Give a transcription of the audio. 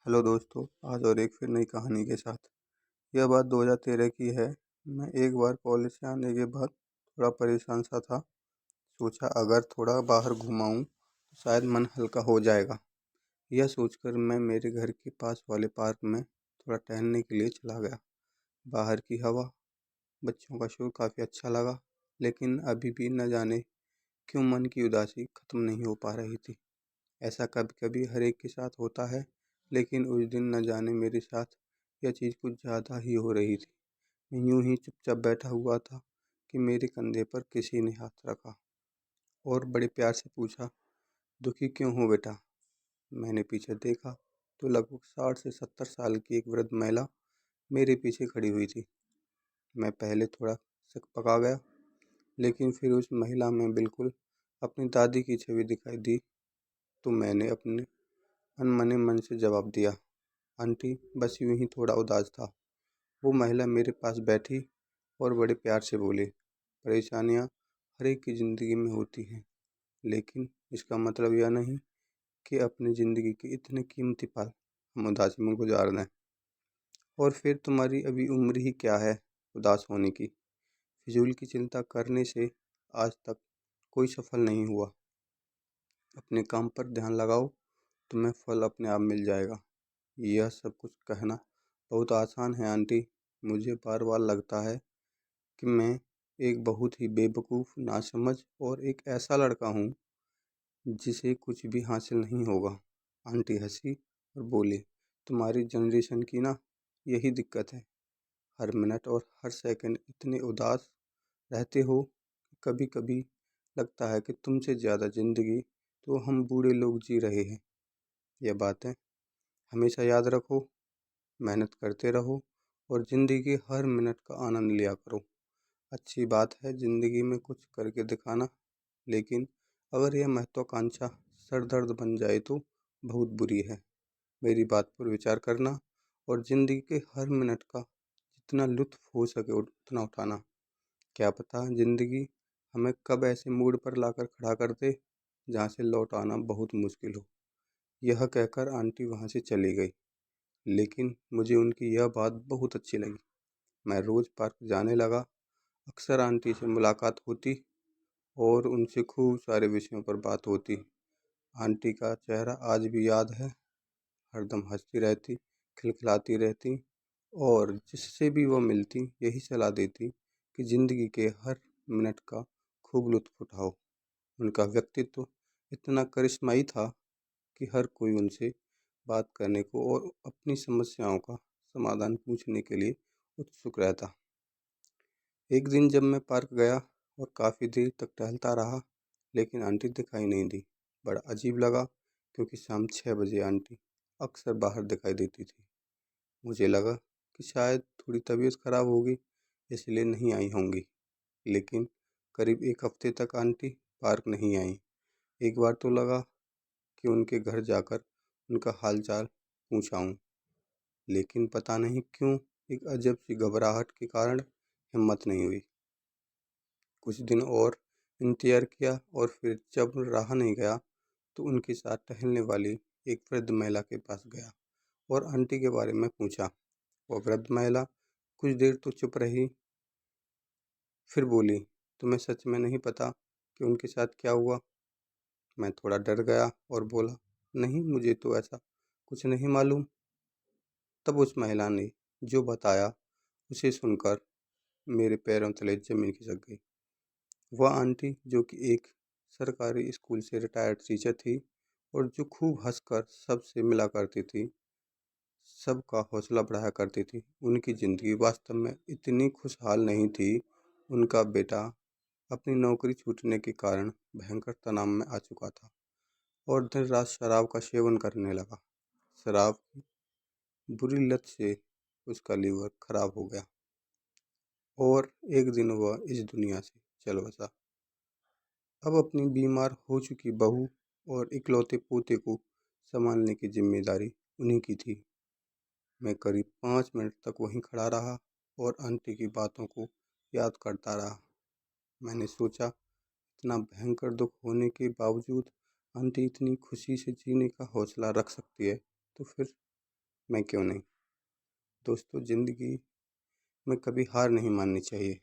Hello दोस्तों, आज और एक फिर नई कहानी के साथ। यह बात 2013 की है। मैं एक बार कॉलेज से आने के बाद थोड़ा परेशान सा था। सोचा अगर थोड़ा बाहर घुमाऊं तो शायद मन हल्का हो जाएगा। यह सोचकर मैं मेरे घर के पास वाले पार्क में थोड़ा टहलने के लिए चला गया। बाहर की हवा, बच्चों का शोर काफ़ी अच्छा लगा, लेकिन अभी भी न जाने क्यों मन की उदासी खत्म नहीं हो पा रही थी। ऐसा कभी कभी हर एक के साथ होता है, लेकिन उस दिन न जाने मेरे साथ यह चीज़ कुछ ज़्यादा ही हो रही थी। मैं यूं ही चुपचाप बैठा हुआ था कि मेरे कंधे पर किसी ने हाथ रखा और बड़े प्यार से पूछा, दुखी क्यों हो बेटा? मैंने पीछे देखा तो लगभग 60 से 70 साल की एक वृद्ध महिला मेरे पीछे खड़ी हुई थी। मैं पहले थोड़ा शक पका गया, लेकिन फिर उस महिला में बिल्कुल अपनी दादी की छवि दिखाई दी। तो मैंने अपने अनमने मन से जवाब दिया, आंटी, बस यूं ही थोड़ा उदास था। वो महिला मेरे पास बैठी और बड़े प्यार से बोली, परेशानियां हर एक की ज़िंदगी में होती हैं, लेकिन इसका मतलब यह नहीं कि अपनी ज़िंदगी के इतने कीमती पल हम उदासी में गुजार दें। और फिर तुम्हारी अभी उम्र ही क्या है उदास होने की? फिजूल की चिंता करने से आज तक कोई सफल नहीं हुआ। अपने काम पर ध्यान लगाओ, तुम्हें फल अपने आप मिल जाएगा। यह सब कुछ कहना बहुत आसान है आंटी। मुझे बार बार लगता है कि मैं एक बहुत ही बेवकूफ़, नासमझ और एक ऐसा लड़का हूँ जिसे कुछ भी हासिल नहीं होगा। आंटी हंसी और बोली, तुम्हारी जनरेशन की ना यही दिक्कत है। हर मिनट और हर सेकंड इतने उदास रहते हो कि कभी कभी लगता है कि तुमसे ज़्यादा ज़िंदगी तो हम बूढ़े लोग जी रहे हैं। यह बातें हमेशा याद रखो, मेहनत करते रहो और ज़िंदगी के हर मिनट का आनंद लिया करो। अच्छी बात है ज़िंदगी में कुछ करके दिखाना, लेकिन अगर यह महत्वाकांक्षा सरदर्द बन जाए तो बहुत बुरी है। मेरी बात पर विचार करना और ज़िंदगी के हर मिनट का जितना लुत्फ़ हो सके उतना उठाना। क्या पता ज़िंदगी हमें कब ऐसे मूड पर लाकर खड़ा कर दे जहाँ से लौट आना बहुत मुश्किल हो। यह कहकर आंटी वहाँ से चली गई, लेकिन मुझे उनकी यह बात बहुत अच्छी लगी। मैं रोज़ पार्क जाने लगा। अक्सर आंटी से मुलाकात होती और उनसे खूब सारे विषयों पर बात होती। आंटी का चेहरा आज भी याद है, हरदम हंसती रहती, खिलखिलाती रहती और जिससे भी वो मिलती यही सलाह देती कि ज़िंदगी के हर मिनट का खूब लुत्फ़ उठाओ। उनका व्यक्तित्व इतना करिश्माई था कि हर कोई उनसे बात करने को और अपनी समस्याओं का समाधान पूछने के लिए उत्सुक रहता। एक दिन जब मैं पार्क गया और काफ़ी देर तक टहलता रहा, लेकिन आंटी दिखाई नहीं दी। बड़ा अजीब लगा, क्योंकि शाम 6 बजे आंटी अक्सर बाहर दिखाई देती थी। मुझे लगा कि शायद थोड़ी तबीयत खराब होगी, इसलिए नहीं आई होंगी। लेकिन करीब एक हफ्ते तक आंटी पार्क नहीं आई। एक बार तो लगा कि उनके घर जाकर उनका हाल चाल पूछाऊँ, लेकिन पता नहीं क्यों एक अजब सी घबराहट के कारण हिम्मत नहीं हुई। कुछ दिन और इंतज़ार किया और फिर जब रहा नहीं गया तो उनके साथ टहलने वाली एक वृद्ध महिला के पास गया और आंटी के बारे में पूछा। वह वृद्ध महिला कुछ देर तो चुप रही, फिर बोली, तुम्हें सच में नहीं पता कि उनके साथ क्या हुआ? मैं थोड़ा डर गया और बोला, नहीं, मुझे तो ऐसा कुछ नहीं मालूम। तब उस महिला ने जो बताया उसे सुनकर मेरे पैरों तले जमीन खिसक गई। वह आंटी, जो कि एक सरकारी स्कूल से रिटायर्ड टीचर थी और जो खूब हंसकर सबसे मिला करती थी, सबका हौसला बढ़ाया करती थी, उनकी ज़िंदगी वास्तव में इतनी खुशहाल नहीं थी। उनका बेटा अपनी नौकरी छूटने के कारण भयंकर तनाव में आ चुका था और दिन रात शराब का सेवन करने लगा। शराब की बुरी लत से उसका लीवर खराब हो गया और एक दिन वह इस दुनिया से चल बसा। अब अपनी बीमार हो चुकी बहू और इकलौते पोते को संभालने की जिम्मेदारी उन्हीं की थी। मैं करीब 5 मिनट तक वहीं खड़ा रहा और आंटी की बातों को याद करता रहा। मैंने सोचा, इतना भयंकर दुख होने के बावजूद आंटी इतनी खुशी से जीने का हौसला रख सकती है, तो फिर मैं क्यों नहीं। दोस्तों, ज़िंदगी में कभी हार नहीं माननी चाहिए।